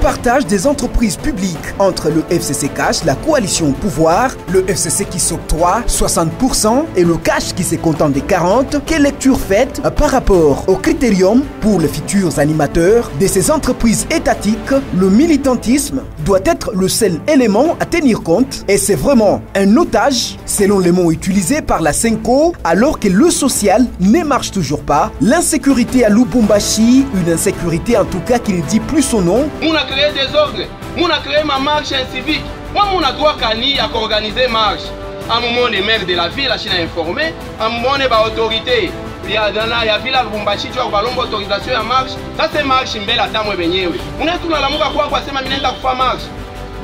partage des entreprises publiques entre le FCC Cash, la coalition au pouvoir, le FCC qui s'octroie 60% et le Cash qui se contente des 40%. Quelle lecture faites par rapport au critérium pour les futurs animateurs de ces entreprises étatiques? Le militantisme doit être le seul élément à tenir compte et c'est vraiment un otage selon les mots utilisés par la Senko alors que le social ne marche toujours pas. L'insécurité à Lubumbashi, une insécurité en tout cas qui ne dit plus son nom. On a créé des ordres, on a créé ma marche civique. Moi, on a droit à organiser marche. À un moment, les maires de la ville, la Chine a informé. À un moment, les autorités. Il y a ville à Lubumbashi, tu as l'autorisation à marche. Ça, c'est marche, une belle attente. On est tout dans la mouka quoi, c'est ma minette à faire marche.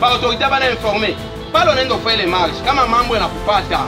L'autorité va informer. Pas l'honnête de faire les marches. Comme un membre n'a pas ça.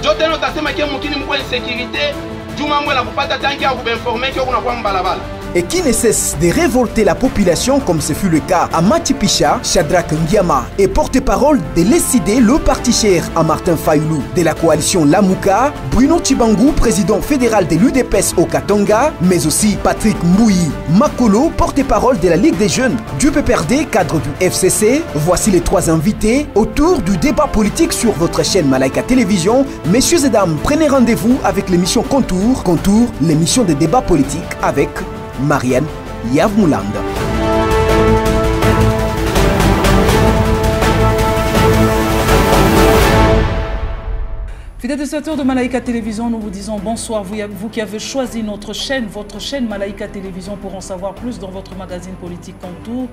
Je te note à ce moment où il y a une sécurité. Du membre n'a pas tant qu'il y a informé qu'on a pas un balabala. Et qui ne cesse de révolter la population comme ce fut le cas à Matipicha, Shadrack Ngiama est porte-parole de l'ECD, le parti cher à Martin Fayulu, de la coalition Lamouka, Bruno Chibangu, président fédéral de l'UDPS au Katanga, mais aussi Patrick Mbouyi Makolo, porte-parole de la Ligue des jeunes du PPRD, cadre du FCC. Voici les trois invités autour du débat politique sur votre chaîne Malaika Télévision. Messieurs et dames, prenez rendez-vous avec l'émission Contour, l'émission de débat politique avec Marianne Yavmoulanda. Fidèles téléspectateurs de Malaika Télévision, nous vous disons bonsoir. Vous qui avez choisi notre chaîne, votre chaîne Malaika Télévision, pour en savoir plus dans votre magazine politique Contour.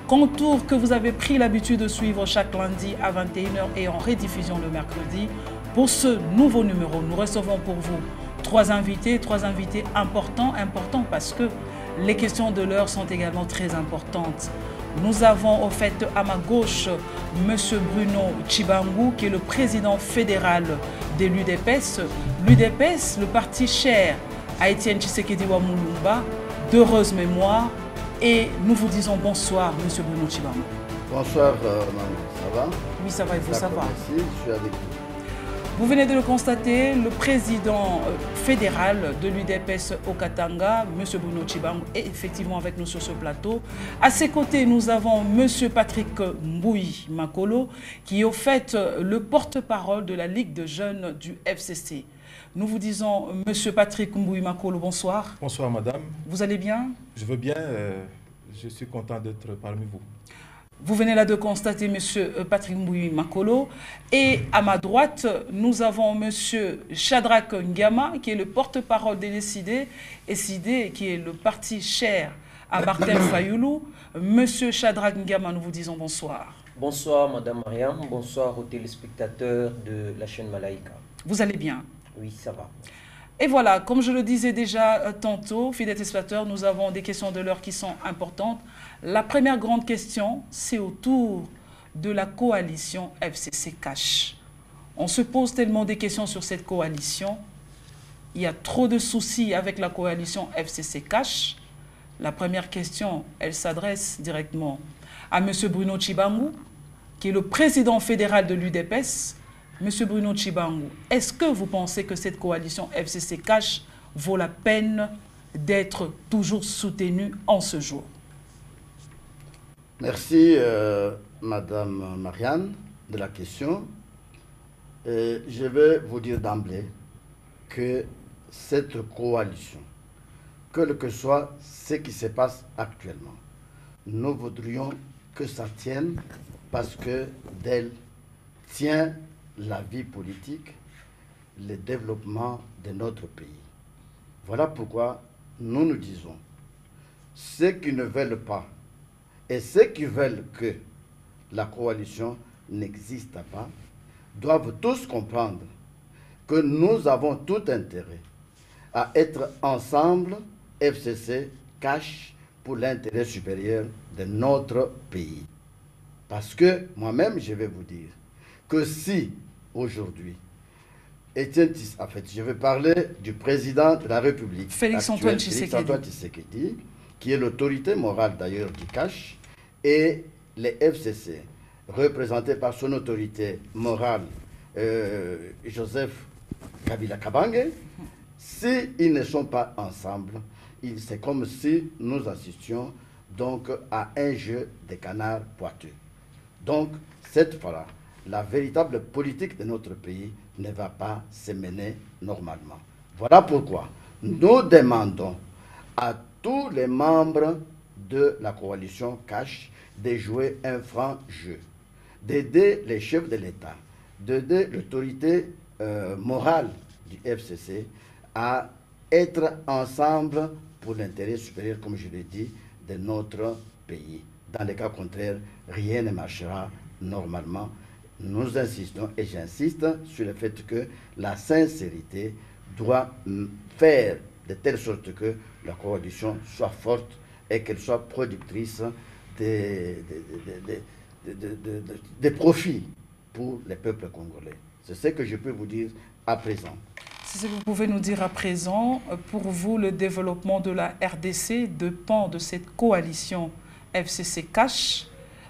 Contour que vous avez pris l'habitude de suivre chaque lundi à 21h et en rediffusion le mercredi. Pour ce nouveau numéro, nous recevons pour vous trois invités importants parce que les questions de l'heure sont également très importantes. Nous avons au fait à ma gauche M. Bruno Chibangu, qui est le président fédéral de l'UDPS. L'UDPS, le parti cher à Étienne Tshisekedi Wamulumba, d'heureuse mémoire. Et nous vous disons bonsoir, M. Bruno Chibangu. Bonsoir, ça va? Oui, ça va et vous, ça va? Merci, je suis avec vous. Vous venez de le constater, le président fédéral de l'UDPS au Katanga, M. Bruno Chibangu, est effectivement avec nous sur ce plateau. À ses côtés, nous avons M. Patrick Mbouyi Makolo, qui est au fait le porte-parole de la Ligue de jeunes du FCC. Nous vous disons, M. Patrick Mbouyi Makolo, bonsoir. Bonsoir, madame. Vous allez bien? Je veux bien, je suis content d'être parmi vous. Vous venez là de constater M. Patrick Mbouyi Makolo. Et à ma droite, nous avons M. Shadrack Ngiama, qui est le porte-parole de l'ECD, qui est le parti cher à Martin Fayulu. M. Shadrack Ngiama, nous vous disons bonsoir. Bonsoir, Madame Mariam. Bonsoir aux téléspectateurs de la chaîne Malaika. Vous allez bien? Oui, ça va. Et voilà, comme je le disais déjà tantôt, fidèles téléspectateurs, nous avons des questions de l'heure qui sont importantes. La première grande question, c'est autour de la coalition FCC Cash. On se pose tellement des questions sur cette coalition. Il y a trop de soucis avec la coalition FCC Cash. La première question, elle s'adresse directement à M. Bruno Chibangu, qui est le président fédéral de l'UDPS. Monsieur Bruno Chibangu, est-ce que vous pensez que cette coalition FCC Cash vaut la peine d'être toujours soutenue en ce jour? Merci, Madame Marianne, de la question. Je vais vous dire d'emblée que cette coalition, quel que soit ce qui se passe actuellement, nous voudrions que ça tienne parce que d'elle tient la vie politique, le développement de notre pays. Voilà pourquoi nous nous disons, ceux qui ne veulent pas et ceux qui veulent que la coalition n'existe pas, doivent tous comprendre que nous avons tout intérêt à être ensemble, FCC Cash, pour l'intérêt supérieur de notre pays. Parce que moi-même, je vais vous dire que si aujourd'hui, en fait, je vais parler du président de la République, Félix-Antoine Tshisekedi, qui est l'autorité morale d'ailleurs du Cash, et les FCC, représentés par son autorité morale, Joseph Kabila Kabange, s'ils ne sont pas ensemble, c'est comme si nous assistions donc à un jeu de canards boiteux. Donc, cette fois-là, la véritable politique de notre pays ne va pas se mener normalement. Voilà pourquoi nous demandons à tous les membres de la coalition Cash de jouer un franc jeu, d'aider les chefs de l'État, d'aider l'autorité morale du FCC à être ensemble pour l'intérêt supérieur, comme je l'ai dit, de notre pays. Dans le cas contraire, rien ne marchera normalement. Nous insistons, et j'insiste sur le fait que la sincérité doit faire de telle sorte que la coalition soit forte et qu'elle soit productrice des profits pour les peuples congolais. C'est ce que je peux vous dire à présent. Si vous pouvez nous dire à présent, pour vous, le développement de la RDC dépend de cette coalition FCC Cash.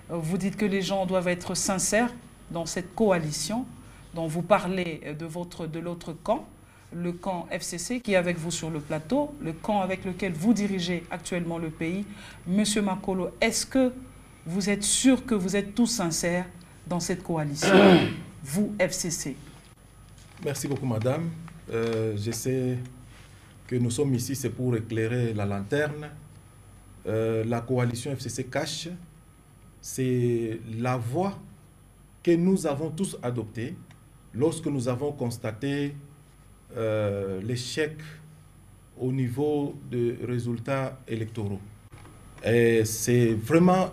Vous dites que les gens doivent être sincères dans cette coalition dont vous parlez de l'autre camp, le camp FCC qui est avec vous sur le plateau, le camp avec lequel vous dirigez actuellement le pays. Monsieur Makolo, est-ce que vous êtes sûr que vous êtes tous sincères dans cette coalition, vous FCC? Merci beaucoup, madame. Je sais que nous sommes ici, c'est pour éclairer la lanterne. La coalition FCC Cash, c'est la voie que nous avons tous adoptée lorsque nous avons constaté l'échec au niveau des résultats électoraux. Et c'est vraiment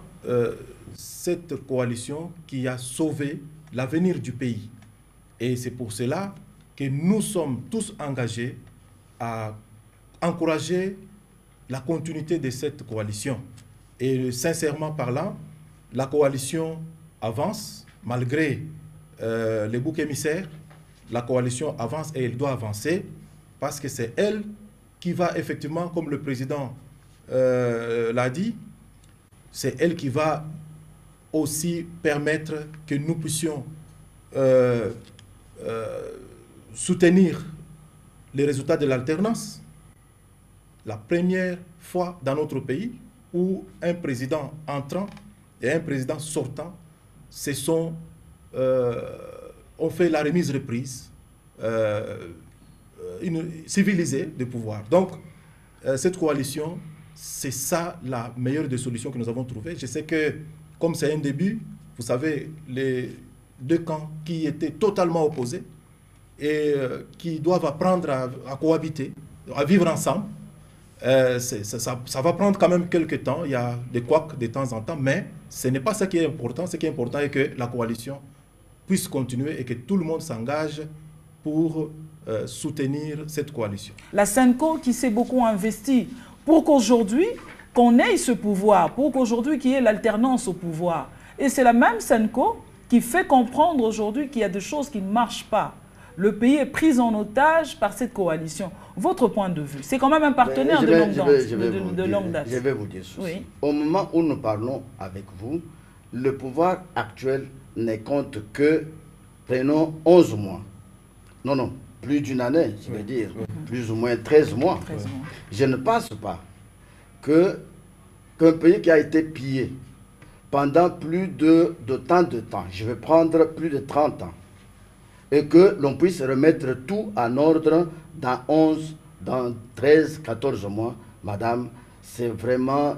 cette coalition qui a sauvé l'avenir du pays. Et c'est pour cela que nous sommes tous engagés à encourager la continuité de cette coalition. Et sincèrement parlant, la coalition avance, malgré les boucs émissaires, la coalition avance et elle doit avancer parce que c'est elle qui va effectivement, comme le président l'a dit, c'est elle qui va aussi permettre que nous puissions soutenir les résultats de l'alternance. La première fois dans notre pays où un président entrant et un président sortant ont fait la remise-reprise civilisée de pouvoir. Donc, cette coalition, c'est ça la meilleure des solutions que nous avons trouvées. Je sais que, comme c'est un début, vous savez, les deux camps qui étaient totalement opposés et qui doivent apprendre à cohabiter, à vivre ensemble, ça va prendre quand même quelques temps. Il y a des couacs de temps en temps, mais ce n'est pas ça qui est important. Ce qui est important est que la coalition puisse continuer et que tout le monde s'engage pour soutenir cette coalition. La SENCO qui s'est beaucoup investie pour qu'aujourd'hui, qu'on ait ce pouvoir, pour qu'aujourd'hui qu'il y ait l'alternance au pouvoir. Et c'est la même SENCO qui fait comprendre aujourd'hui qu'il y a des choses qui ne marchent pas. Le pays est pris en otage par cette coalition. Votre point de vue, c'est quand même un partenaire de longue date. Je vais vous dire ceci. Oui. Au moment où nous parlons avec vous, le pouvoir actuel ne compte que, prenons 11 mois. Non, plus d'une année, je veux dire, plus ou moins 13 mois. 13 mois. Je ne pense pas qu'un pays qui a été pillé pendant plus de tant de temps, je vais prendre plus de 30 ans, et que l'on puisse remettre tout en ordre dans 11, dans 13, 14 mois, madame, c'est vraiment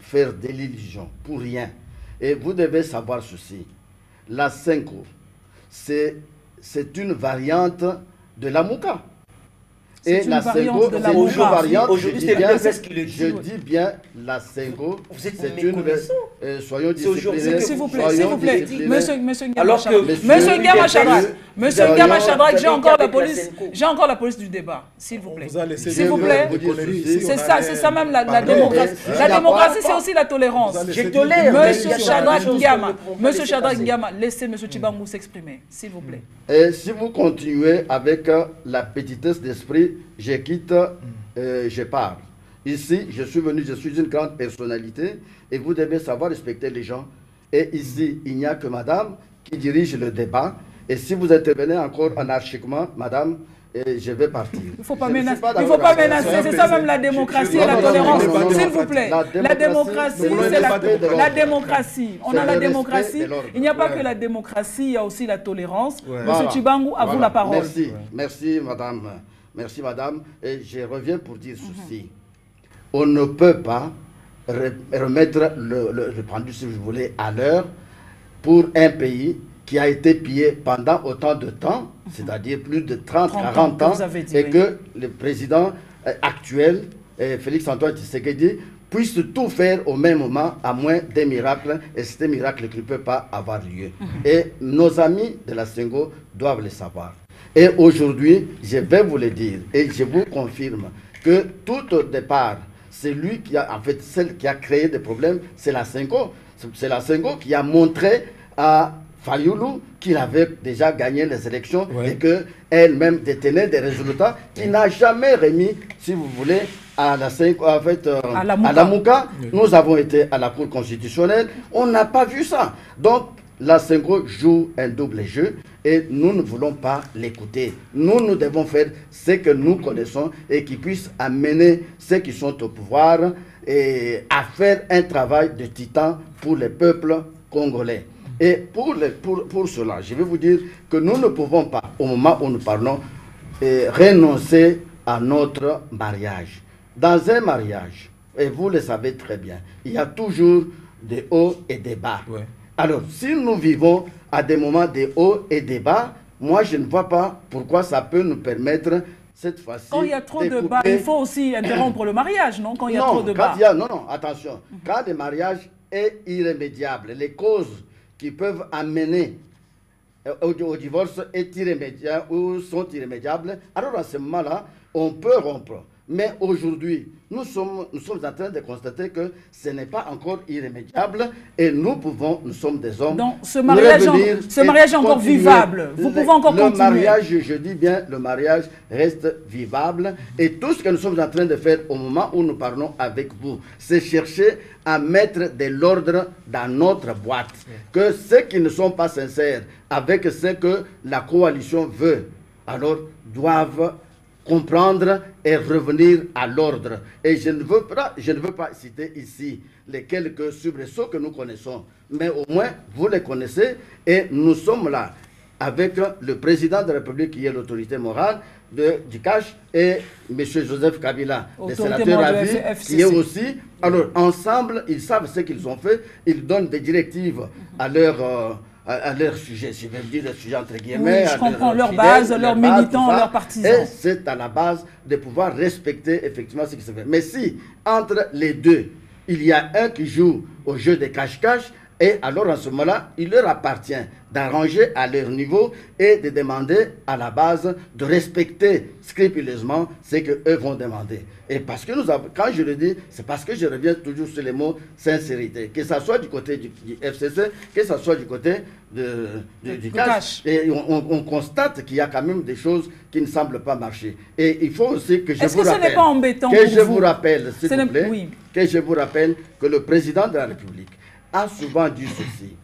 faire de l'illusion, pour rien. Et vous devez savoir ceci, la SENCO, c'est une variante de la Mouka. Et la SENCO, c'est une variante, aujourd'hui c'est le PFS qui le dit. Je dis bien la SENCO, c'est une... soyons disciplinés. S'il vous plaît, s'il vous plaît. Monsieur Ngama Chadrak, j'ai encore la police du débat, s'il vous plaît. S'il vous plaît, c'est ça même la démocratie. La démocratie, c'est aussi la tolérance. Je tolère. Monsieur Chadrak Ngama, laissez monsieur Tshibangou s'exprimer, s'il vous plaît. Et si vous continuez avec la petitesse d'esprit, je quitte, je pars. Ici, je suis venu, je suis une grande personnalité et vous devez savoir respecter les gens. Et ici, il n'y a que madame qui dirige le débat. Et si vous intervenez encore anarchiquement, madame, et je vais partir. Il ne faut pas menacer, c'est ça même la démocratie et la tolérance, s'il vous plaît. La démocratie, c'est la démocratie. On a la démocratie, il n'y a pas que la démocratie, il y a aussi la tolérance. Monsieur Tshibangou, à vous la parole. Merci madame. Merci madame. Et je reviens pour dire ceci. On ne peut pas remettre le pendule, si vous voulez, à l'heure pour un pays qui a été pillé pendant autant de temps, c'est-à-dire plus de 30-40 ans, et que le président actuel, Félix-Antoine Tshisekedi, puisse tout faire au même moment, à moins des miracles, et c'est un miracle qui ne peut pas avoir lieu. Et nos amis de la Sengo doivent le savoir. Et aujourd'hui, je vais vous le dire, et je vous confirme que tout au départ, c'est lui qui a, en fait, celle qui a créé des problèmes, c'est la Sengo. C'est la Sengo qui a montré à Fayoulou qu'il avait déjà gagné les élections et qu'elle-même détenait des résultats qu'il n'a jamais remis, si vous voulez, à la Sengo, en fait, à la Mouka. Nous avons été à la Cour constitutionnelle, on n'a pas vu ça. Donc, la Sengo joue un double jeu et nous ne voulons pas l'écouter. Nous devons faire ce que nous connaissons et qui puisse amener ceux qui sont au pouvoir et à faire un travail de titan pour le peuple congolais. Et pour cela, je vais vous dire que nous ne pouvons pas, au moment où nous parlons, renoncer à notre mariage. Dans un mariage, et vous le savez très bien, il y a toujours des hauts et des bas. Alors, si nous vivons à des moments de hauts et de bas, moi je ne vois pas pourquoi ça peut nous permettre cette fois-ci. Quand il y a trop de bas, il faut aussi interrompre le mariage, non? Quand il y a trop de bas. Non, attention. Quand le mariage est irrémédiable, les causes qui peuvent amener au divorce est irrémédiable ou sont irrémédiables, alors à ce moment-là, on peut rompre. Mais aujourd'hui, nous sommes en train de constater que ce n'est pas encore irrémédiable et nous sommes des hommes. Donc ce mariage est encore vivable. Vous pouvez encore continuer. Le mariage, je dis bien, le mariage reste vivable. Et tout ce que nous sommes en train de faire au moment où nous parlons avec vous, c'est chercher à mettre de l'ordre dans notre boîte. Que ceux qui ne sont pas sincères avec ce que la coalition veut, alors doivent comprendre et revenir à l'ordre. Et je ne veux pas citer ici les quelques soubresauts que nous connaissons, mais au moins vous les connaissez et nous sommes là avec le président de la République qui est l'autorité morale du CACH et M. Joseph Kabila, le sénateur à vie, qui est aussi. Alors ensemble, ils savent ce qu'ils ont fait, ils donnent des directives à leur sujet, je vais dire le sujet entre guillemets. Oui, je comprends, leur base, leurs militants, leurs partisans. Et c'est à la base de pouvoir respecter effectivement ce qui se fait. Mais si, entre les deux, il y a un qui joue au jeu de cache-cache, et alors à ce moment-là, il leur appartient d'arranger à leur niveau et de demander à la base de respecter scrupuleusement ce qu'eux vont demander. Et parce que nous avons, quand je le dis, c'est parce que je reviens toujours sur les mots sincérité. Que ce soit du côté du FCC, que ce soit du côté du CACH. Et on constate qu'il y a quand même des choses qui ne semblent pas marcher. Et il faut aussi que je vous rappelle... Est-ce que ce n'est pas embêtant pour vous? Que je vous rappelle, s'il vous plaît, que je vous rappelle que le président de la République a souvent dit ceci.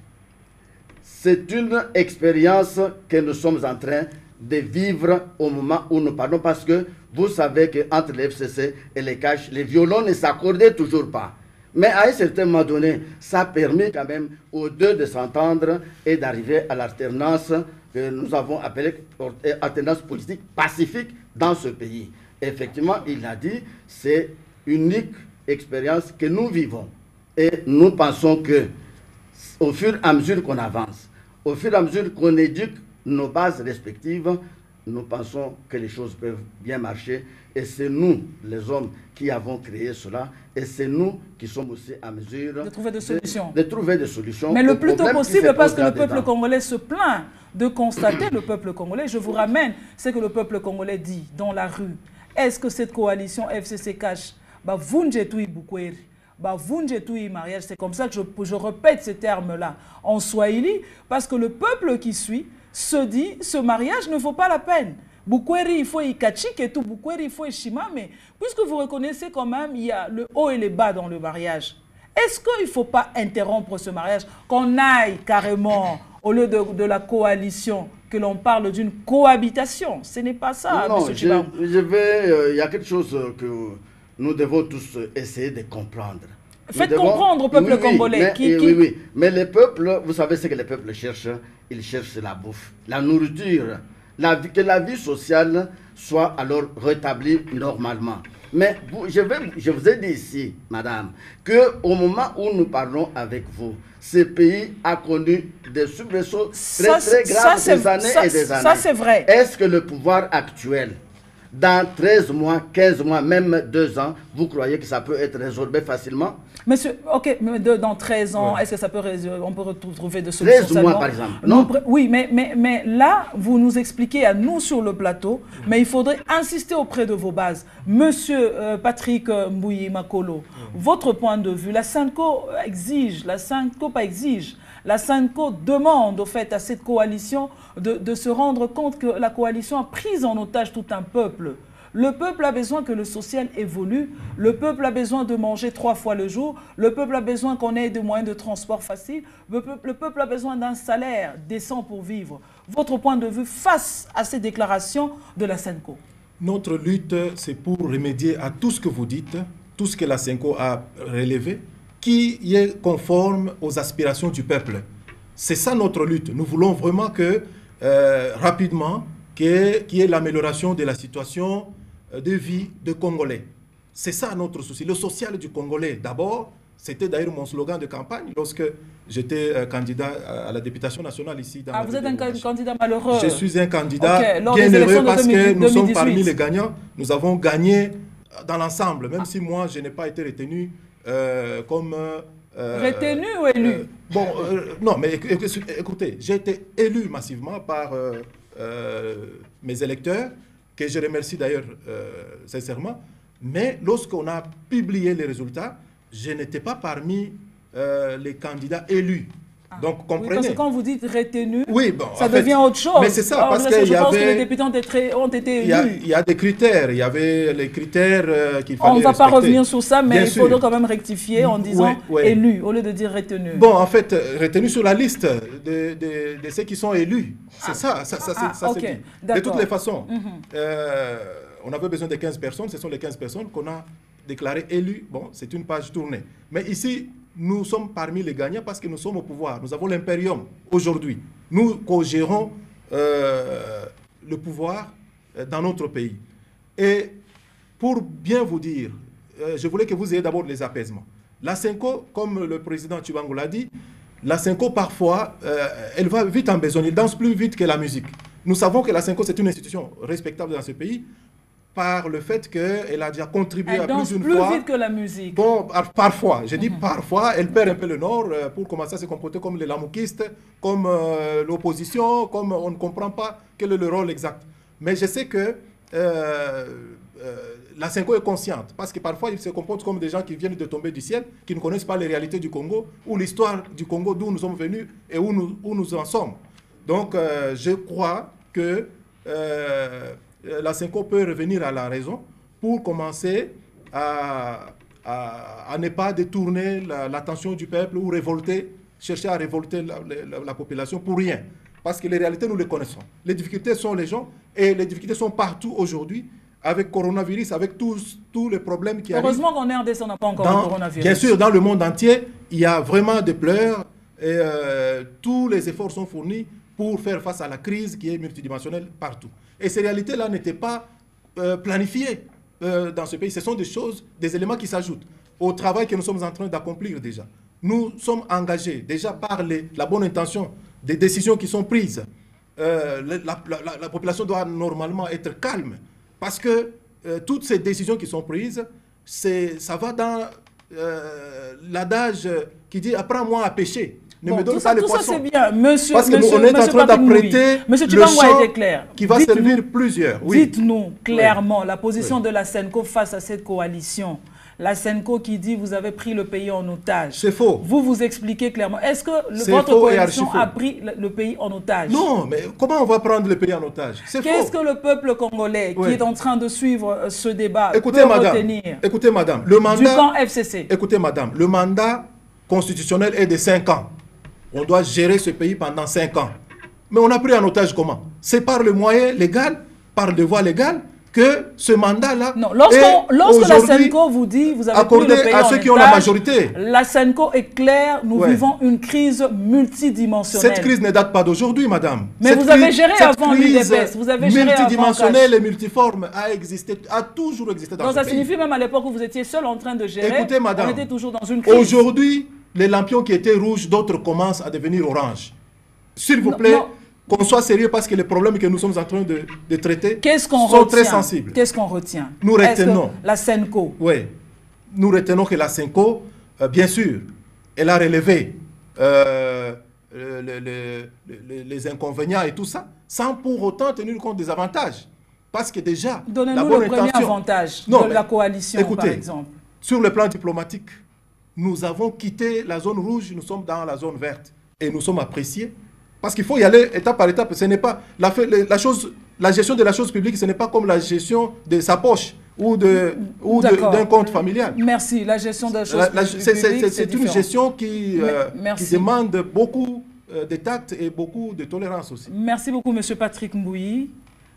C'est une expérience que nous sommes en train de vivre au moment où nous parlons, parce que vous savez qu'entre les FCC et les CACH, les violons ne s'accordaient toujours pas. Mais à un certain moment donné, ça a permis quand même aux deux de s'entendre et d'arriver à l'alternance que nous avons appelée alternance politique pacifique dans ce pays. Et effectivement, il l'a dit, c'est une unique expérience que nous vivons. Et nous pensons que, au fur et à mesure qu'on avance, au fur et à mesure qu'on éduque nos bases respectives, nous pensons que les choses peuvent bien marcher. Et c'est nous, les hommes, qui avons créé cela. Et c'est nous qui sommes aussi à mesure de trouver des solutions. De trouver des solutions. Mais le plus tôt possible, parce que le peuple congolais se plaint de constater, le peuple congolais, je vous ramène ce que le peuple congolais dit dans la rue. Est-ce que cette coalition FCC-CACH, vous n'êtes Boukweri, mariage, c'est comme ça que je répète ces termes-là en swahili, parce que le peuple qui suit se dit, ce mariage ne vaut pas la peine. Boukweri, il faut Ikachik et tout, Boukweri, il faut Ishima, mais puisque vous reconnaissez quand même, il y a le haut et le bas dans le mariage, est-ce qu'il ne faut pas interrompre ce mariage, qu'on aille carrément, au lieu de la coalition que l'on parle d'une cohabitation. Ce n'est pas ça, non, M. Chibangou. il y a quelque chose que nous devons tous essayer de comprendre. Faites comprendre au peuple congolais. Oui, mais les peuples, vous savez ce que les peuples cherchent? Ils cherchent la bouffe, la nourriture, que la vie sociale soit alors rétablie normalement. Mais je vous ai dit ici, madame, qu'au moment où nous parlons avec vous, ce pays a connu des soubresauts très graves des années et des années. Ça, c'est vrai. Est-ce que le pouvoir actuel, dans 13 mois, 15 mois, même 2 ans, vous croyez que ça peut être résorbé facilement? Monsieur, ok, mais dans 13 ans, est-ce que ça peut on peut retrouver de solutions? 13 mois, par exemple. Non. Oui, mais là, vous nous expliquez à nous sur le plateau, mais il faudrait insister auprès de vos bases. Monsieur Patrick Mbouyi Makolo, votre point de vue, la SENCO exige, la SENCO pas exige, la SENCO demande au fait à cette coalition de se rendre compte que la coalition a pris en otage tout un peuple. Le peuple a besoin que le social évolue, le peuple a besoin de manger 3 fois le jour, le peuple a besoin qu'on ait des moyens de transport faciles, le peuple a besoin d'un salaire décent pour vivre. Votre point de vue face à ces déclarations de la SENCO? Notre lutte, c'est pour remédier à tout ce que vous dites, tout ce que la SENCO a relevé, qui est conforme aux aspirations du peuple. C'est ça notre lutte. Nous voulons vraiment que, rapidement, qu'il y ait l'amélioration de la situation de vie des Congolais. C'est ça notre souci. Le social du Congolais, d'abord, c'était d'ailleurs mon slogan de campagne lorsque j'étais candidat à la députation nationale ici. Vous êtes un candidat malheureux? Je suis un candidat bien heureux parce que nous sommes parmi les gagnants. Nous avons gagné dans l'ensemble, même si moi, je n'ai pas été retenu comme... retenu ou élu? Non, mais écoutez, j'ai été élu massivement par mes électeurs, que je remercie d'ailleurs sincèrement, mais lorsqu'on a publié les résultats, je n'étais pas parmi les candidats élus. Donc, comprenez. Oui, parce que quand vous dites retenu, ça devient autre chose. Mais c'est ça, parce que je pense que les députés ont été élus. Il y a des critères, il y avait les critères qu'il fallait On ne va respecter. pas revenir sur ça, mais Bien il faudrait quand même rectifier en disant élu, au lieu de dire retenu. Bon, en fait, retenu sur la liste de ceux qui sont élus. C'est ça c'est dit. De toutes les façons, on avait besoin de 15 personnes, ce sont les 15 personnes qu'on a déclarées élues. Bon, c'est une page tournée. Mais ici, nous sommes parmi les gagnants parce que nous sommes au pouvoir. Nous avons l'impérium aujourd'hui. Nous co-gérons le pouvoir dans notre pays. Et pour bien vous dire, je voulais que vous ayez d'abord les apaisements. La SENCO, comme le président Chibangou l'a dit, la SENCO parfois, elle va vite en besogne. Elle danse plus vite que la musique. Nous savons que la SENCO, c'est une institution respectable dans ce pays, par le fait qu'elle a déjà contribué à plus d'une fois. Elle danse plus vite que la musique. Bon, parfois, je dis parfois, elle perd un peu le nord pour commencer à se comporter comme les lamoukistes, comme l'opposition, comme on ne comprend pas quel est le rôle exact. Mais je sais que la SENCO est consciente, parce que parfois, ils se comportent comme des gens qui viennent de tomber du ciel, qui ne connaissent pas les réalités du Congo, ou l'histoire du Congo d'où nous sommes venus et où nous en sommes. Donc, je crois que la SENCO peut revenir à la raison pour commencer à ne pas détourner l'attention du peuple ou chercher à révolter la population pour rien. Parce que les réalités, nous les connaissons. Les difficultés sont les gens et les difficultés sont partout aujourd'hui avec coronavirus, avec tous les problèmes qui arrivent. Heureusement qu'en RDC, on n'a pas encore le coronavirus. Bien sûr, dans le monde entier, il y a vraiment des pleurs et tous les efforts sont fournis pour faire face à la crise qui est multidimensionnelle partout. Et ces réalités-là n'étaient pas planifiées dans ce pays. Ce sont des choses, des éléments qui s'ajoutent au travail que nous sommes en train d'accomplir déjà. Nous sommes engagés déjà par la bonne intention des décisions qui sont prises. La population doit normalement être calme parce que toutes ces décisions qui sont prises, ça va dans l'adage qui dit « apprends-moi à pêcher ». Ne me donne pas les poissons. Tout ça, c'est bien. Monsieur, parce qu'on est en train d'apprêter le champ qui va servir plusieurs. Oui. Dites-nous clairement la position de la SENCO face à cette coalition. La SENCO qui dit vous avez pris le pays en otage. C'est faux. Vous expliquez clairement. Est-ce que votre coalition a pris le pays en otage? Non, mais comment on va prendre le pays en otage? C'est faux. Qu'est-ce que le peuple congolais qui est en train de suivre ce débat peut retenir? Écoutez, madame, le mandat... Du camp FCC. Écoutez, madame, le mandat constitutionnel est de 5 ans. On doit gérer ce pays pendant 5 ans. Mais on a pris en otage comment? c'est par le moyen légal, par le voie légale, que ce mandat-là non, lorsque la Senco vous dit, vous avez accordé pris le pays à ceux qui ont la majorité. La Senco est claire, nous vivons une crise multidimensionnelle. Cette crise ne date pas d'aujourd'hui, madame. Mais vous avez géré avant l'UDPS, vous avez géré multidimensionnelle et multiforme a toujours existé dans ce pays. Donc ça signifie même à l'époque où vous étiez seul en train de gérer, écoutez, madame, on était toujours dans une crise. Aujourd'hui, les lampions qui étaient rouges, d'autres commencent à devenir orange. S'il vous plaît, qu'on soit sérieux parce que les problèmes que nous sommes en train de traiter sont très sensibles. Qu'est-ce qu'on retient? Nous retenons. La Senco. Oui. Nous retenons que la Senco, bien sûr, elle a relevé les inconvénients et tout ça, sans pour autant tenir compte des avantages. Parce que déjà, donnez-nous le premier avantage de la coalition, par exemple. Sur le plan diplomatique, nous avons quitté la zone rouge, nous sommes dans la zone verte. Et nous sommes appréciés. Parce qu'il faut y aller étape par étape. Ce n'est pas la gestion de la chose publique, ce n'est pas comme la gestion de sa poche ou d'un compte familial. Merci. La gestion de la chose publique, c'est une gestion qui demande beaucoup de tact et beaucoup de tolérance aussi. Merci beaucoup, M. Patrick Mbouyi.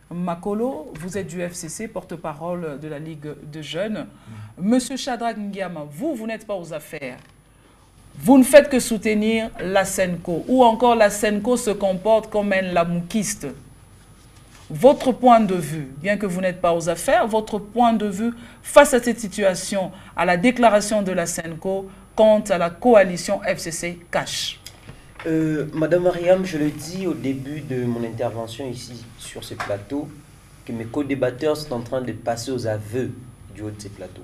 Makolo, vous êtes du FCC, porte-parole de la Ligue de jeunes. Monsieur Shadrack Ngiama, vous n'êtes pas aux affaires. Vous ne faites que soutenir la Senco, ou encore la Senco se comporte comme un lamoukiste. Votre point de vue, bien que vous n'êtes pas aux affaires, votre point de vue face à cette situation, à la déclaration de la Senco quant à la coalition FCC Cash. Madame Mariam, je le dis au début de mon intervention ici sur ce plateau, que mes co-débatteurs sont en train de passer aux aveux du haut de ces plateaux.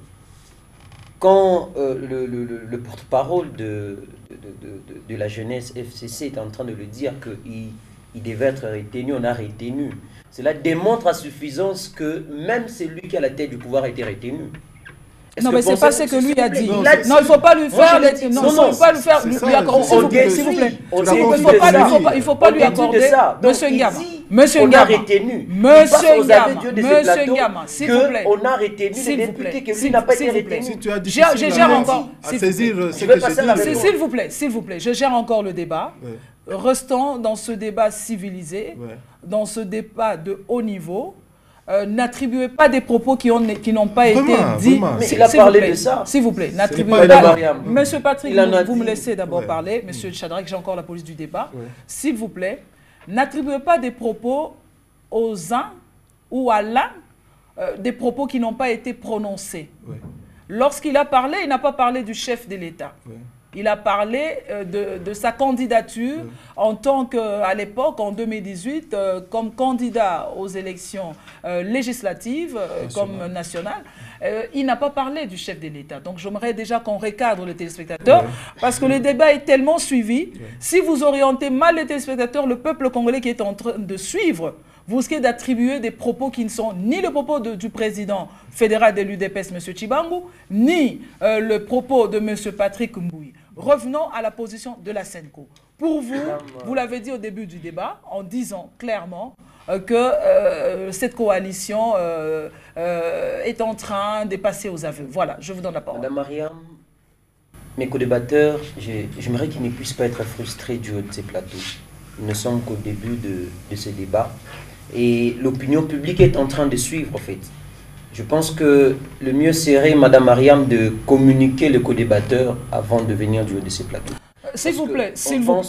Quand le porte-parole de la jeunesse FCC est en train de le dire qu'il devait être retenu, on a retenu. Cela démontre à suffisance que même celui qui a la tête du pouvoir a été retenu. Non, mais c'est pas ce que lui a dit. Non, il ne faut pas lui faire... Non, il ne faut pas lui faire... S'il vous plaît, s'il vous plaît. Il ne faut pas lui accorder... Monsieur Ngama, Monsieur Ngama, Monsieur Ngama, s'il vous plaît. On a retenu les députés que lui n'a pas été retenu. Je gère encore... S'il vous plaît, je gère encore le débat. Restons dans ce débat civilisé, dans ce débat de haut niveau. N'attribuez pas des propos qui n'ont pas été dits. Mais il a parlé de ça. S'il vous plaît, n'attribuez pas. Monsieur Patrick, vous me laissez d'abord parler. Monsieur Shadrack, j'ai encore la police du débat. S'il vous plaît, n'attribuez pas des propos aux uns ou à l'un, des propos qui n'ont pas été prononcés. Lorsqu'il a parlé, il n'a pas parlé du chef de l'État. Il a parlé de sa candidature en tant qu'à l'époque, en 2018, comme candidat aux élections législatives, comme nationales. Il n'a pas parlé du chef de l'État. Donc j'aimerais déjà qu'on recadre les téléspectateurs, parce que le débat est tellement suivi. Si vous orientez mal les téléspectateurs, le peuple congolais qui est en train de suivre, vous risquez d'attribuer des propos qui ne sont ni le propos du président fédéral de l'UDPS, M. Tshibangou, ni le propos de M. Patrick Mbouyi. Revenons à la position de la Senco. Pour vous, vous l'avez dit au début du débat, en disant clairement que cette coalition est en train de passer aux aveux. Voilà, je vous donne la parole. Madame Mariam, mes co-débatteurs, j'aimerais qu'ils ne puissent pas être frustrés du haut de ces plateaux. Nous ne sommes qu'au début de ce débat. Et l'opinion publique est en train de suivre, en fait. Je pense que le mieux serait, Madame Mariam, de communiquer le co-débatteur avant de venir du haut de ces plateaux. S'il vous plaît, s'il vous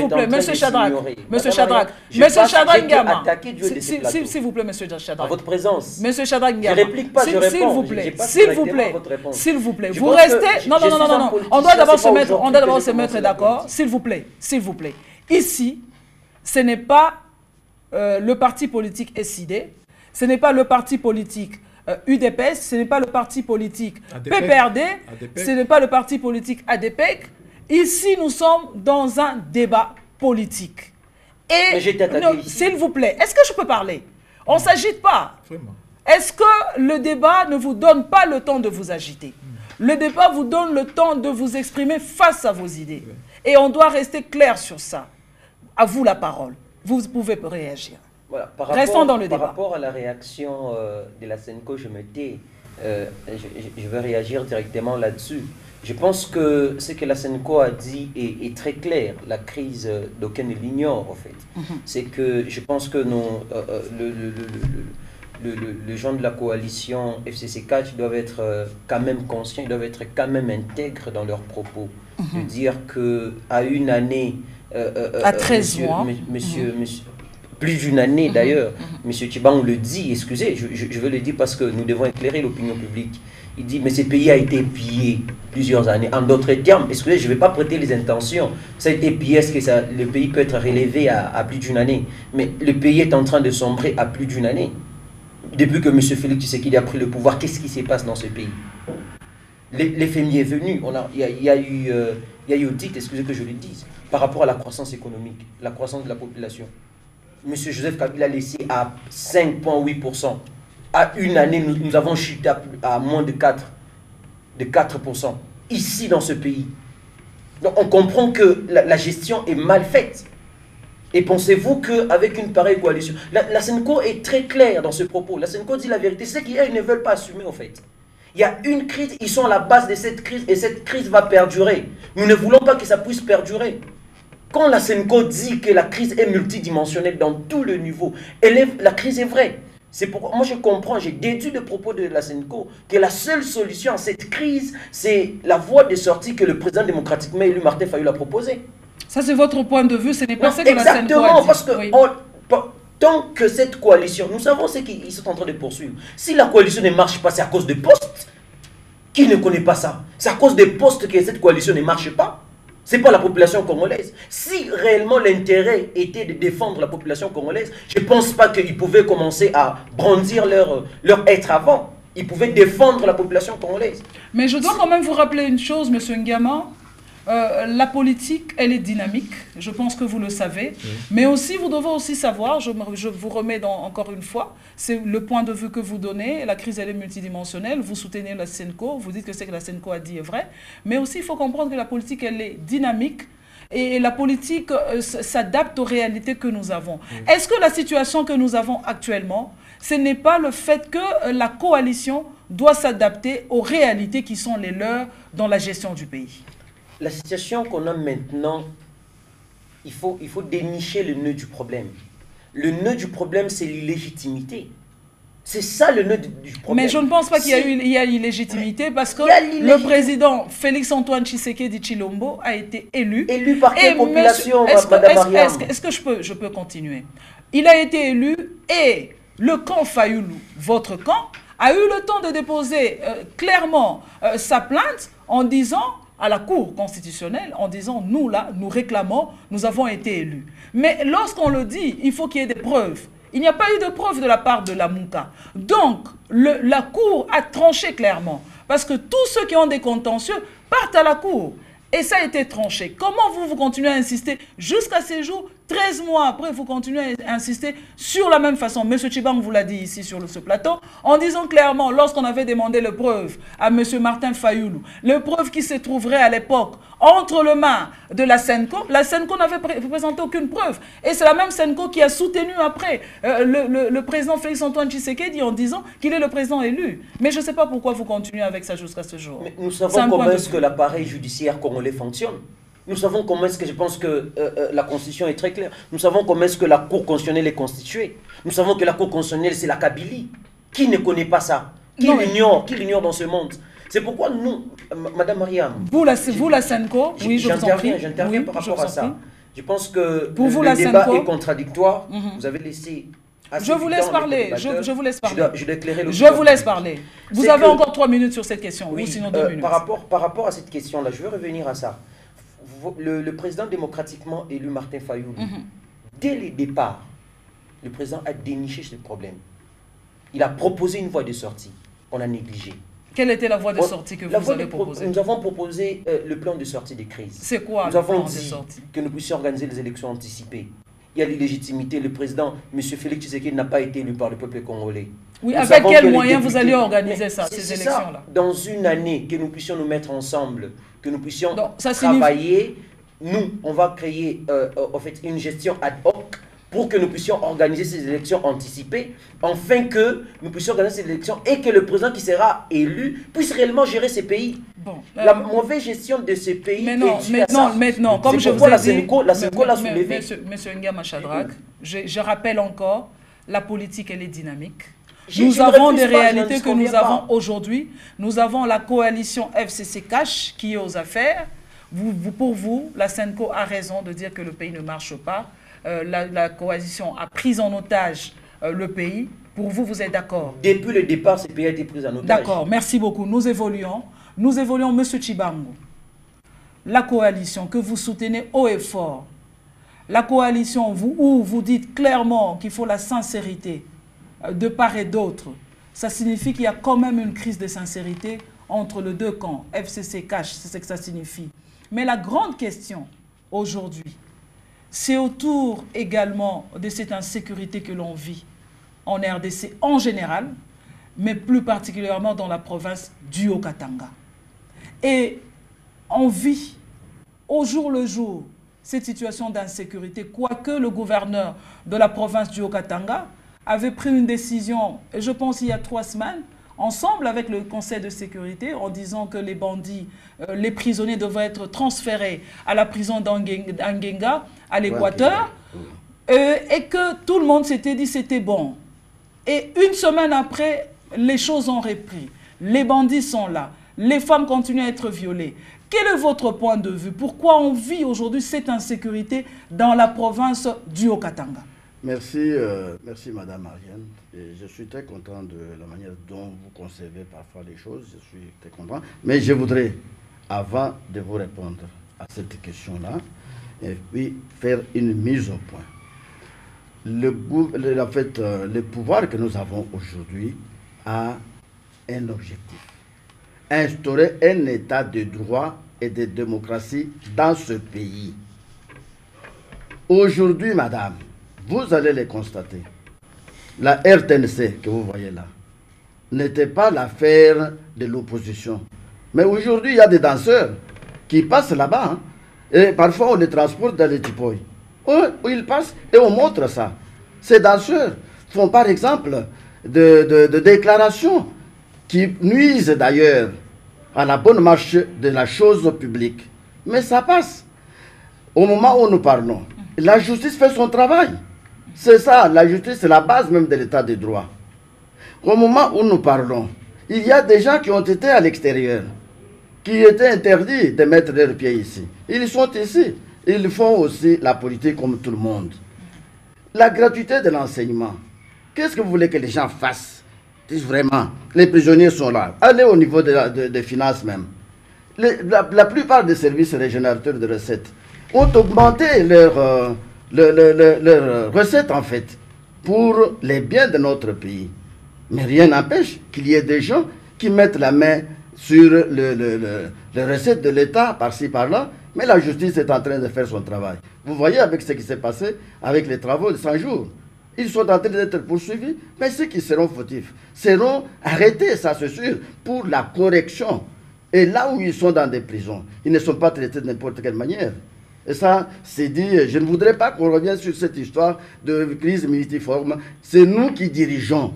plaît, Monsieur Shadrack, Monsieur Shadrack, Monsieur Shadrack Ngama, s'il vous plaît, Monsieur Shadrack. À votre présence. Monsieur Shadrack Ngama. Je réplique pas, je réponds. S'il vous plaît, s'il vous plaît, vous restez... Non, on doit d'abord se mettre d'accord, s'il vous plaît, s'il vous plaît. Ici, ce n'est pas le parti politique SID, ce n'est pas le parti politique UDPS, ce n'est pas le parti politique PPRD, ce n'est pas le parti politique ADPEC. Ici, nous sommes dans un débat politique. Et s'il vous plaît, est-ce que je peux parler? On ne s'agite pas. Est-ce que le débat ne vous donne pas le temps de vous agiter? Le débat vous donne le temps de vous exprimer face à vos idées. Et on doit rester clair sur ça. À vous la parole. Vous pouvez réagir. Voilà, restons dans le débat. Par rapport à la réaction de la Senco, je me tais. Je vais réagir directement là-dessus. Je pense que ce que la SENCO a dit est très clair. La crise, d'aucuns l'ignore en fait. C'est que je pense que les gens de la coalition FCC4 doivent être quand même conscients, ils doivent être quand même intègres dans leurs propos. De dire qu'à une année... à 13 mois. Monsieur, plus d'une année d'ailleurs, monsieur Tchibang le dit, excusez, je veux le dire parce que nous devons éclairer l'opinion publique. Il dit, mais ce pays a été pillé plusieurs années. En d'autres termes, excusez, je ne vais pas prêter les intentions. Ça a été pillé, est-ce que le pays peut être relevé à plus d'une année? Mais le pays est en train de sombrer à plus d'une année. Depuis que M. Félix Tshisekedi a pris le pouvoir, qu'est-ce qui se passe dans ce pays? L'FMI est venu, il y a eu audit, excusez que je le dise, par rapport à la croissance économique, la croissance de la population. M. Joseph Kabila a laissé à 5,8%. À une année, nous avons chuté à moins de 4%. Ici, dans ce pays. Donc, on comprend que la gestion est mal faite. Et pensez-vous qu'avec une pareille coalition... La SENCO est très claire dans ce propos. La SENCO dit la vérité. C'est qu'ils ne veulent pas assumer, en fait. Il y a une crise, ils sont à la base de cette crise, et cette crise va perdurer. Nous ne voulons pas que ça puisse perdurer. Quand la SENCO dit que la crise est multidimensionnelle dans tous les niveaux, la crise est vraie. C'est pourquoi moi je comprends, j'ai déduit des propos de la SENCO que la seule solution à cette crise, c'est la voie de sortie que le président démocratiquement élu Martin Fayulu a proposée. Ça c'est votre point de vue, ce n'est pas ce que la SENCO a dit. Exactement, parce que tant que cette coalition, nous savons ce qu'ils sont en train de poursuivre. Si la coalition ne marche pas, c'est à cause des postes. Qui ne connaît pas ça? C'est à cause des postes que cette coalition ne marche pas. Ce n'est pas la population congolaise. Si réellement l'intérêt était de défendre la population congolaise, je ne pense pas qu'ils pouvaient commencer à brandir leur être avant. Ils pouvaient défendre la population congolaise. Mais je dois quand même vous rappeler une chose, M. Ngama. La politique, elle est dynamique, je pense que vous le savez, mais aussi vous devez aussi savoir, je vous remets encore une fois, c'est le point de vue que vous donnez, la crise elle est multidimensionnelle, vous soutenez la SENCO, vous dites que ce que la SENCO a dit est vrai, mais aussi il faut comprendre que la politique elle est dynamique et la politique s'adapte aux réalités que nous avons. Est-ce que la situation que nous avons actuellement, ce n'est pas le fait que la coalition doit s'adapter aux réalités qui sont les leurs dans la gestion du pays? La situation qu'on a maintenant, il faut dénicher le nœud du problème. Le nœud du problème, c'est l'illégitimité. C'est ça le nœud du problème. Mais je ne pense pas qu'il y a illégitimité parce que le président Félix-Antoine Tshisekedi Tshilombo a été élu. Élu par quelle population, Madame Mariam? Est-ce que je peux continuer? Il a été élu et le camp Fayulu, votre camp, a eu le temps de déposer clairement sa plainte en disant... à la Cour constitutionnelle en disant « nous là, nous réclamons, nous avons été élus ». Mais lorsqu'on le dit, il faut qu'il y ait des preuves. Il n'y a pas eu de preuves de la part de la Mouka. Donc, la Cour a tranché clairement. Parce que tous ceux qui ont des contentieux partent à la Cour. Et ça a été tranché. Comment vous continuez à insister jusqu'à ces jours, 13 mois après, vous continuez à insister sur la même façon. M. Tchibang vous l'a dit ici sur ce plateau, en disant clairement, lorsqu'on avait demandé les preuves à M. Martin Fayulu, les preuves qui se trouveraient à l'époque entre les mains de la SENCO n'avait présenté aucune preuve. Et c'est la même SENCO qui a soutenu après le président Félix-Antoine Tshisekedi en disant qu'il est le président élu. Mais je ne sais pas pourquoi vous continuez avec ça jusqu'à ce jour. Mais nous savons comment est-ce que l'appareil judiciaire congolais fonctionne. Nous savons comment est-ce que, je pense que la Constitution est très claire. Nous savons comment est-ce que la Cour constitutionnelle est constituée. Nous savons que la Cour constitutionnelle, c'est la Kabylie. Qui ne connaît pas ça? Qui l'ignore dans ce monde? C'est pourquoi nous, Madame Mariam... Vous la SENCO, oui, je vous en prie. J'interviens par rapport à ça. Je pense que le débat est contradictoire. Vous avez laissé... Je vous laisse parler. Je vous laisse parler. Je dois éclairer le... Je vous laisse parler. Vous avez encore 3 minutes sur cette question, oui, ou sinon 2 minutes. Par rapport à cette question-là, je veux revenir à ça. Le président démocratiquement élu Martin Fayulu, dès le départ, le président a déniché ce problème. Il a proposé une voie de sortie. On a négligé. Quelle était la voie de sortie que vous avez proposée? Nous avons proposé le plan de sortie des crises. C'est quoi le plan de sortie? Que nous puissions organiser les élections anticipées. Il y a l'illégitimité. Le président, M. Félix Tshisekedi, n'a pas été élu par le peuple congolais. Oui, avec quels moyens vous allez organiser ces élections-là? Dans une année, que nous puissions nous mettre ensemble, que nous puissions travailler. Nous, on va créer en fait une gestion ad hoc pour que nous puissions organiser ces élections anticipées, afin que nous puissions organiser ces élections et que le président qui sera élu puisse réellement gérer ces pays. Bon, la mauvaise gestion de ces pays mais non, est due à ça. Maintenant, comme je vous ai dit, l'a soulevé. Monsieur Ngama Shadrack, je rappelle encore, la politique, elle est dynamique. Je Nous avons des refuse pas, réalités je que ne nous conviens pas. avons aujourd'hui. Nous avons la coalition FCC Cash qui est aux affaires. Pour vous, la SENCO a raison de dire que le pays ne marche pas. La coalition a pris en otage le pays. Pour vous, vous êtes d'accord? Depuis le départ, ce pays a été pris en otage. D'accord, merci beaucoup. Nous évoluons. Nous évoluons, M. Chibango. La coalition que vous soutenez haut et fort, la coalition où vous dites clairement qu'il faut la sincérité de part et d'autre, ça signifie qu'il y a quand même une crise de sincérité entre les deux camps, FCC Cash, c'est ce que ça signifie. Mais la grande question aujourd'hui, c'est autour également de cette insécurité que l'on vit en RDC en général, mais plus particulièrement dans la province du Haut-Katanga. Et on vit au jour le jour cette situation d'insécurité, quoique le gouverneur de la province du Haut-Katanga avait pris une décision, je pense il y a 3 semaines, ensemble avec le Conseil de sécurité, en disant que les bandits, les prisonniers devraient être transférés à la prison d'Angenga, à l'Équateur, et que tout le monde s'était dit c'était bon. Et une semaine après, les choses ont repris. Les bandits sont là. Les femmes continuent à être violées. Quel est votre point de vue? Pourquoi on vit aujourd'hui cette insécurité dans la province du Haut-Katanga? Merci, merci Madame Marianne. Et je suis très content de la manière dont vous concevez parfois les choses. Je suis très content. Mais je voudrais, avant de vous répondre à cette question-là, et puis faire une mise au point. Le pouvoir que nous avons aujourd'hui a un objectif. Instaurer un état de droit et de démocratie dans ce pays. Aujourd'hui, madame, vous allez le constater. La RTNC que vous voyez là n'était pas l'affaire de l'opposition. Mais aujourd'hui, il y a des danseurs qui passent là-bas. Hein, et parfois, on les transporte dans les tipoïs. Où ils passent et on montre ça. Ces danseurs font par exemple de déclarations qui nuisent d'ailleurs à la bonne marche de la chose publique. Mais ça passe. Au moment où nous parlons, la justice fait son travail. C'est ça, la justice, c'est la base même de l'état de droit. Au moment où nous parlons, il y a des gens qui ont été à l'extérieur, qui étaient interdits de mettre leurs pieds ici. Ils sont ici. Ils font aussi la politique comme tout le monde. La gratuité de l'enseignement. Qu'est-ce que vous voulez que les gens fassent? Vraiment, les prisonniers sont là. Allez au niveau des finances même. La plupart des services régénérateurs de recettes ont augmenté leurs recettes en fait pour les biens de notre pays. Mais rien n'empêche qu'il y ait des gens qui mettent la main sur les recettes de l'État par-ci par-là, mais la justice est en train de faire son travail. Vous voyez avec ce qui s'est passé avec les travaux de 100 jours. Ils sont en train d'être poursuivis, mais ceux qui seront fautifs seront arrêtés, ça c'est sûr, pour la correction. Et là où ils sont dans des prisons, ils ne sont pas traités de n'importe quelle manière. Et ça, c'est dit, je ne voudrais pas qu'on revienne sur cette histoire de crise multiforme. C'est nous qui dirigeons.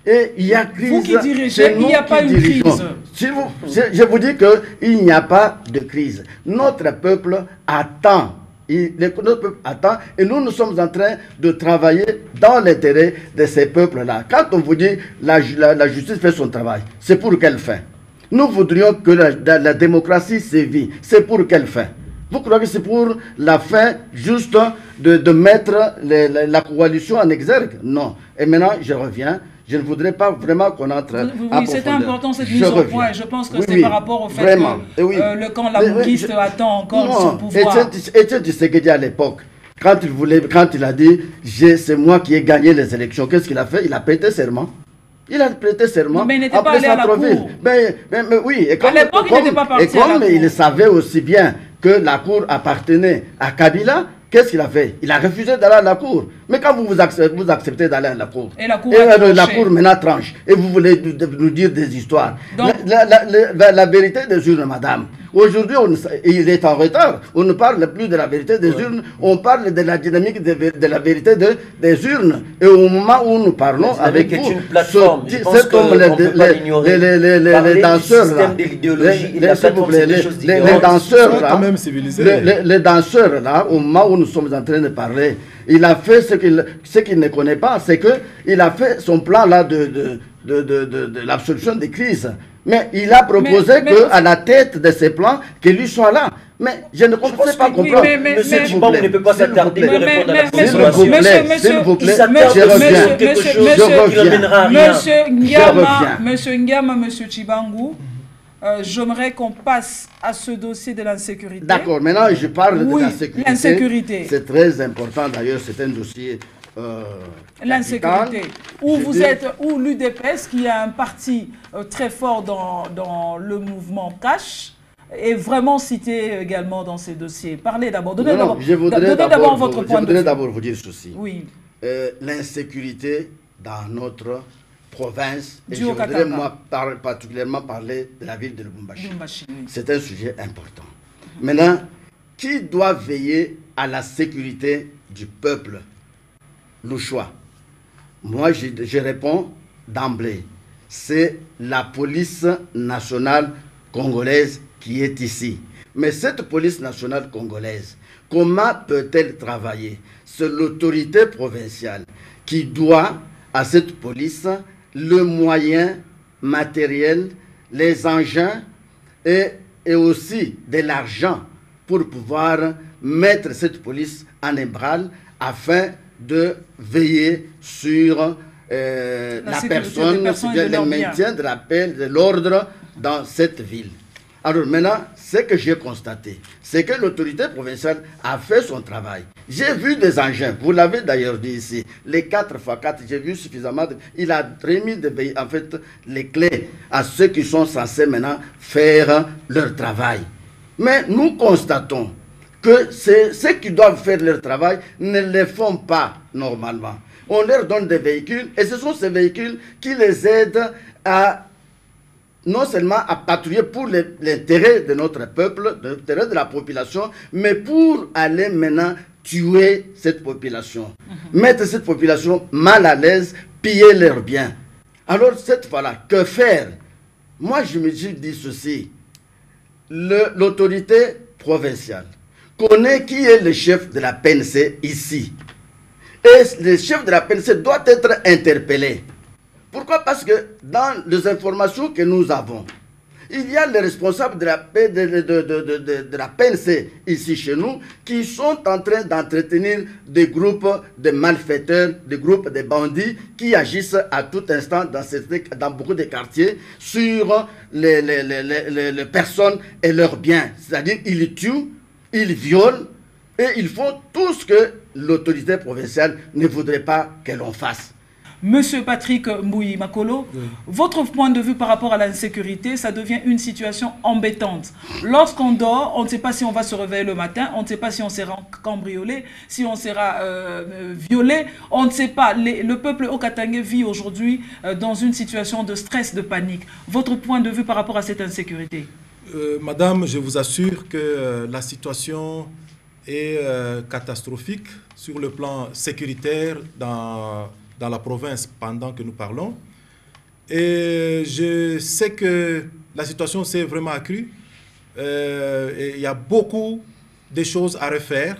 Et il y a crise. Vous qui dirigez, il n'y a pas une crise. Je vous dis qu'il n'y a pas de crise. Notre peuple attend. Notre peuple attend et nous sommes en train de travailler dans l'intérêt de ces peuples-là. Quand on vous dit la justice fait son travail, c'est pour quelle fin? Nous voudrions que la démocratie sévit. C'est pour quelle fin? Vous croyez que c'est pour la fin juste de mettre la coalition en exergue? Non. Et maintenant, je reviens. Je ne voudrais pas vraiment qu'on entre à profondeur. Oui, c'est important cette mise au point. Je pense que c'est par rapport au fait que le camp lamoukiste attend encore son pouvoir. Etienne Tshisekedi à l'époque, quand il a dit c'est moi qui ai gagné les élections, qu'est-ce qu'il a fait? Il a prêté serment. Il a prêté serment. Mais il n'était pas allé à la cour. Mais oui. Et à l'époque, il n'était pas parti à la cour. Il savait aussi bien que la cour appartenait à Kabila. Qu'est-ce qu'il a fait? Il a refusé d'aller à la cour. Mais quand vous acceptez d'aller à la cour, et la cour maintenant tranche, et vous voulez nous dire des histoires. Donc, la vérité des urnes, madame, Aujourd'hui, il est en retard. On ne parle plus de la vérité des urnes, on parle de la dynamique de la vérité des urnes. Et au moment où nous parlons avec vous, une plateforme. Je pense qu'on ne peut pas l'ignorer. Les danseurs là, les danseurs là, les danseurs là, au moment où nous sommes en train de parler, il a fait ce qu'il ne connaît pas, c'est qu'il a fait son plan là de l'absolution des crises. Mais il a proposé qu'à la tête de ces plans, que lui soit là. Mais je ne comprends pas comprendre. Monsieur Tchibang ne peut pas s'attarder de répondre à la consommation. S'il vous plaît, Monsieur Ngama, Monsieur Tchibangou, j'aimerais qu'on passe à ce dossier de l'insécurité. D'accord, maintenant je parle de l'insécurité. C'est très important d'ailleurs, c'est un dossier... l'insécurité, où vous êtes, où l'UDPS, qui est un parti très fort dans le mouvement Cash, est vraiment cité également dans ces dossiers. Parlez d'abord, donnez d'abord votre point de vue. Je voudrais d'abord vous dire ceci. Oui. L'insécurité dans notre province, et je voudrais moi particulièrement parler de la ville de Lubumbashi. C'est un sujet important. Maintenant, qui doit veiller à la sécurité du peuple? Le choix. Moi, je réponds d'emblée. C'est la police nationale congolaise qui est ici. Mais cette police nationale congolaise, comment peut-elle travailler? C'est l'autorité provinciale qui doit à cette police le moyen matériel, les engins et aussi de l'argent pour pouvoir mettre cette police en ébranle afin de veiller sur la personne, le maintien de la paix, de l'ordre dans cette ville. Alors maintenant, ce que j'ai constaté, c'est que l'autorité provinciale a fait son travail. J'ai vu des engins, vous l'avez d'ailleurs dit ici, les 4x4, j'ai vu suffisamment, il a remis en fait les clés à ceux qui sont censés maintenant faire leur travail. Mais nous constatons que ceux qui doivent faire leur travail ne le font pas normalement. On leur donne des véhicules et ce sont ces véhicules qui les aident à non seulement à patrouiller pour l'intérêt de notre peuple, l'intérêt de la population, mais pour aller maintenant tuer cette population, mettre cette population mal à l'aise, piller leurs biens. Alors cette fois-là, que faire? Moi je me suis dit ceci, l'autorité provinciale connaît qui est le chef de la PNC ici. Et le chef de la PNC doit être interpellé. Pourquoi? Parce que dans les informations que nous avons, il y a les responsables de la PNC ici chez nous qui sont en train d'entretenir des groupes de malfaiteurs, des groupes de bandits qui agissent à tout instant dans beaucoup de quartiers sur les personnes et leurs biens. C'est-à-dire ils tuent, ils violent et ils font tout ce que l'autorité provinciale ne voudrait pas que l'on fasse. Monsieur Patrick Mbouyi Makolo, oui. Votre point de vue par rapport à l'insécurité, ça devient une situation embêtante. Lorsqu'on dort, on ne sait pas si on va se réveiller le matin, on ne sait pas si on sera cambriolé, si on sera violé, on ne sait pas. Le peuple okatangais vit aujourd'hui dans une situation de stress, de panique. Votre point de vue par rapport à cette insécurité? Madame, je vous assure que la situation est catastrophique sur le plan sécuritaire dans la province pendant que nous parlons. Et je sais que la situation s'est vraiment accrue. Il y a beaucoup de choses à refaire.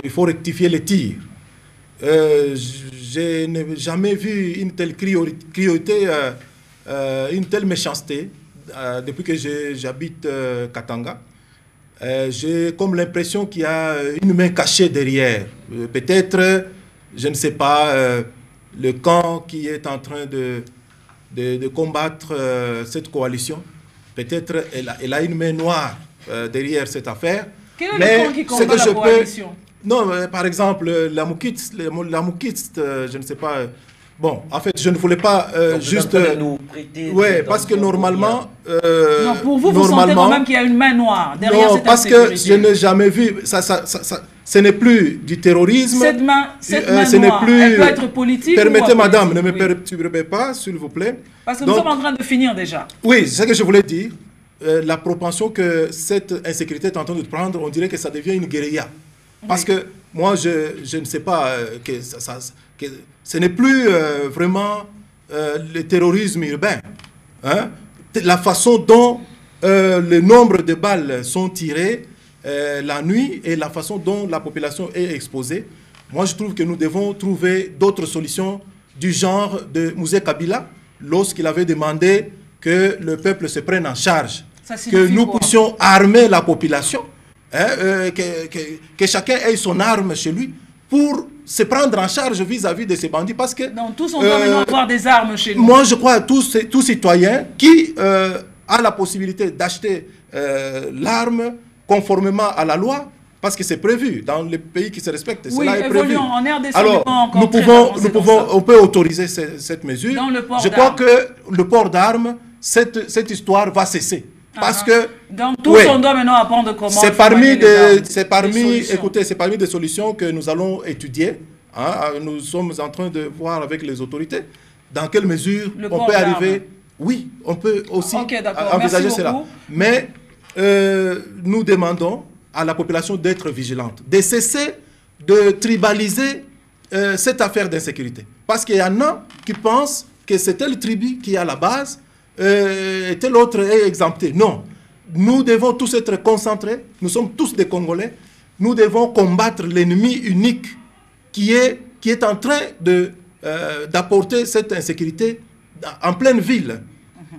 Il faut rectifier les tirs. Je n'ai jamais vu une telle cruauté, une telle méchanceté depuis que j'habite Katanga. J'ai comme l'impression qu'il y a une main cachée derrière. Peut-être, je ne sais pas, le camp qui est en train de combattre cette coalition, peut-être elle a une main noire derrière cette affaire. Quel est le camp qui combat la coalition? Non, par exemple, la Moukitz, je ne sais pas. Bon, en fait, je ne voulais pas juste... Oui, parce que normalement... non, pour vous, vous sentez quand même qu'il y a une main noire derrière cette insécurité. Non, parce que je n'ai jamais vu... ce n'est plus du terrorisme. Cette main noire, elle peut être politique. Permettez, madame, ne me perturbez pas, s'il vous plaît. Parce que nous sommes en train de finir déjà. Oui, c'est ce que je voulais dire. la propension que cette insécurité est en train de prendre, on dirait que ça devient une guérilla. Parce que moi, je ne sais pas, que ce n'est plus vraiment le terrorisme urbain. Hein? La façon dont le nombre de balles sont tirées la nuit et la façon dont la population est exposée. Moi, je trouve que nous devons trouver d'autres solutions du genre de Mouzé Kabila lorsqu'il avait demandé que le peuple se prenne en charge, que nous puissions armer la population, hein, que chacun ait son arme chez lui pour se prendre en charge vis-à-vis de ces bandits. Parce que donc, tous on doit maintenant avoir des armes chez nous. Moi, je crois à tout citoyen qui a la possibilité d'acheter l'arme conformément à la loi, parce que c'est prévu dans les pays qui se respectent. Oui, cela est prévu. En RDC, alors, on peut autoriser cette mesure. Dans le port je crois que le port d'armes, cette histoire va cesser. Parce que donc tous on doit maintenant apprendre comment. C'est parmi des solutions que nous allons étudier. Hein. Nous sommes en train de voir avec les autorités dans quelle mesure on peut arriver. Oui, on peut aussi envisager cela. Mais nous demandons à la population d'être vigilante, de cesser de tribaliser cette affaire d'insécurité. Parce qu'il y en a qui pensent que c'est tel tribu qui est à la base et tel autre est exempté. Non, nous devons tous être concentrés, nous sommes tous des Congolais, nous devons combattre l'ennemi unique qui est en train d'apporter cette insécurité en pleine ville.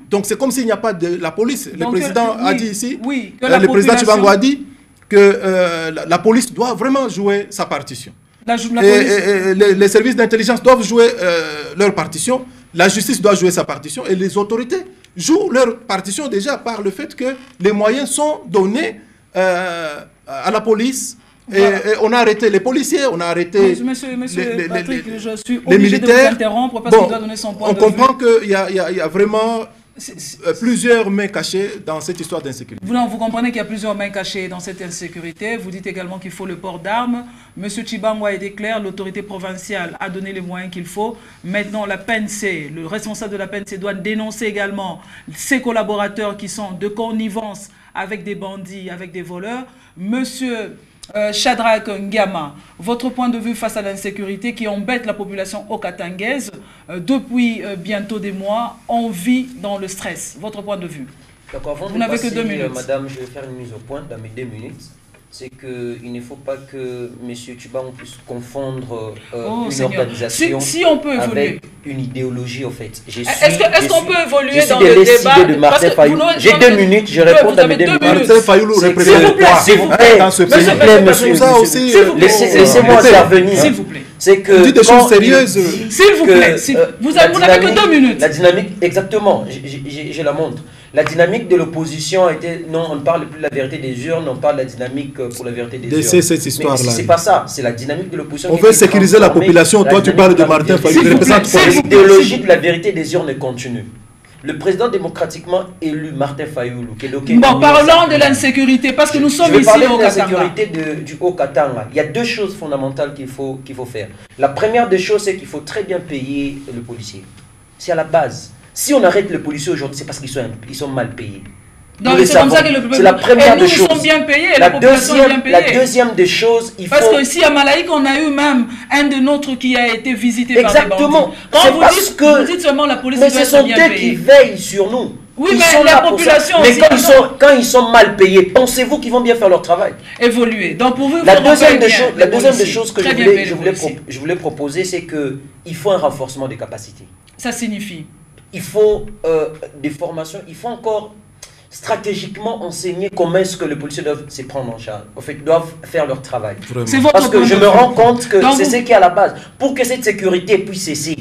Donc c'est comme s'il n'y a pas de la police. Le président a dit ici, le président Chibango a dit que la police doit vraiment jouer sa partition. Les services d'intelligence doivent jouer leur partition, la justice doit jouer sa partition et les autorités jouent leur partition déjà par le fait que les moyens sont donnés à la police. Voilà. Et on a arrêté les policiers, on a arrêté Monsieur Patrick, je suis obligé de vous interrompre parce qu'il doit donner son point de vue. On comprend qu'il y a vraiment plusieurs mains cachées dans cette histoire d'insécurité. Vous comprenez qu'il y a plusieurs mains cachées dans cette insécurité. Vous dites également qu'il faut le port d'armes. Monsieur Chibango a été clair, l'autorité provinciale a donné les moyens qu'il faut. Maintenant, la PNC, le responsable de la PNC doit dénoncer également ses collaborateurs qui sont de connivence avec des bandits, avec des voleurs. Monsieur Shadrack Ngiama, votre point de vue face à l'insécurité qui embête la population okatangaise depuis bientôt des mois, on vit dans le stress. Votre point de vue. Vous n'avez que 2 minutes. Madame, je vais faire une mise au point dans mes 2 minutes. C'est qu'il ne faut pas que M. Chibango puisse confondre une organisation si on peut évoluer avec une idéologie, en fait. Est-ce qu'on peut évoluer dans le débat de Martin Fayoulou. J'ai 2 minutes, je réponds dans mes 2 minutes. Martin Fayoulou représente quoi? S'il vous plaît, laissez-moi intervenir. S'il vous plaît. C'est que des choses sérieuses. S'il vous plaît, vous n'avez que 2 minutes. La dynamique, exactement, je la montre. La dynamique de l'opposition a été, non, on ne parle plus de la vérité des urnes, on parle de la dynamique pour la vérité des urnes. C'est cette histoire-là. C'est pas ça, c'est la dynamique de l'opposition. On veut sécuriser la population, toi tu parles de Martin Fayoulou. L'idéologie de la vérité des urnes continue. Le président démocratiquement élu, Martin Fayoulou, qui est bon, parlons de l'insécurité, parce que nous sommes ici au Katanga. Je vais parler de l'insécurité du Haut-Katanga. Il y a 2 choses fondamentales qu'il faut faire. La première des choses, c'est qu'il faut très bien payer le policier. C'est à la base. Si on arrête le policier aujourd'hui, c'est parce qu'ils sont mal payés. Donc c'est comme ça que le peuple... C'est la première des choses. Nous sommes bien payés et la population est bien payée. La deuxième des choses, il faut... Parce que ici à Malaïque, on a eu même un de nôtres qui a été visité par des bandits. Exactement. Quand vous dites seulement la police doit être bien payée. Mais ce sont eux qui veillent sur nous. Oui, mais la population aussi. Mais quand ils sont mal payés, pensez-vous qu'ils vont bien faire leur travail? Évoluer. Donc pour vous, la deuxième des choses que je voulais proposer, c'est qu'il faut un renforcement des capacités. Ça signifie? Il faut des formations, il faut encore stratégiquement enseigner comment est-ce que les policiers doivent se prendre en charge. En fait, doivent faire leur travail. Parce que je me rends compte que c'est ce qui est à la base. Pour que cette sécurité puisse cesser,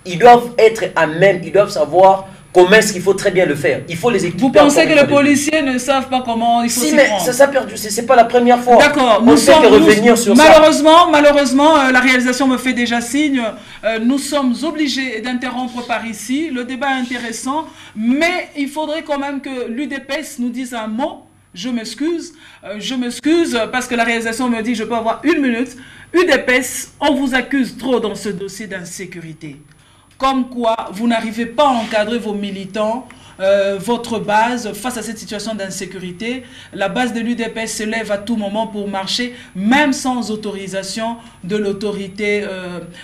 ils doivent être à même, ils doivent savoir comment est-ce qu'il faut très bien le faire. Il faut les équiper. Vous pensez que les policiers ne savent pas comment il faut s'y prendre? Si, mais ça perdu. C'est pas la première fois. D'accord. Malheureusement, la réalisation me fait déjà signe. Nous sommes obligés d'interrompre par ici. Le débat est intéressant, mais il faudrait quand même que l'UDPS nous dise un mot. Je m'excuse parce que la réalisation me dit que je peux avoir 1 minute. UDPS, on vous accuse trop dans ce dossier d'insécurité. Comme quoi, vous n'arrivez pas à encadrer vos militants. votre base face à cette situation d'insécurité. La base de l'UDPS se lève à tout moment pour marcher, même sans autorisation de l'autorité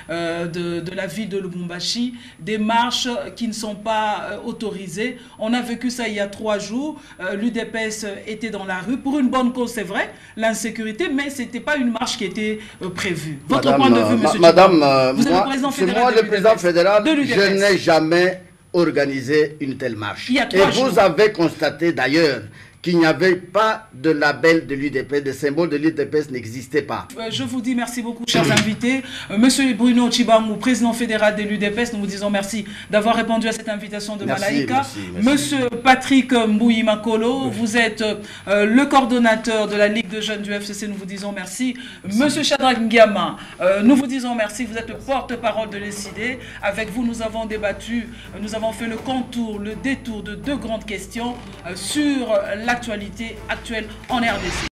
de la ville de Lubumbashi. Des marches qui ne sont pas autorisées. On a vécu ça il y a 3 jours. L'UDPS était dans la rue pour une bonne cause, c'est vrai, l'insécurité, mais ce n'était pas une marche qui était prévue. Votre point de vue, monsieur Madame, vous êtes le président fédéral. Moi, le président fédéral, je n'ai jamais organisé une telle marche. Et vous avez constaté d'ailleurs qu'il n'y avait pas de label de l'UDPS, de symbole de l'UDPS n'existait pas. Je vous dis merci beaucoup, chers invités. Monsieur Bruno Tshibamou, président fédéral de l'UDPS, nous vous disons merci d'avoir répondu à cette invitation de Malaika. Monsieur Patrick Mbouyi Makolo, vous êtes le coordonnateur de la Ligue de jeunes du FCC, nous vous disons merci. Monsieur Shadrack Ngiama, nous vous disons merci, vous êtes le porte-parole de l'ECID. Avec vous, nous avons débattu, nous avons fait le contour, le détour de 2 grandes questions sur l'actualité actuelle en RDC.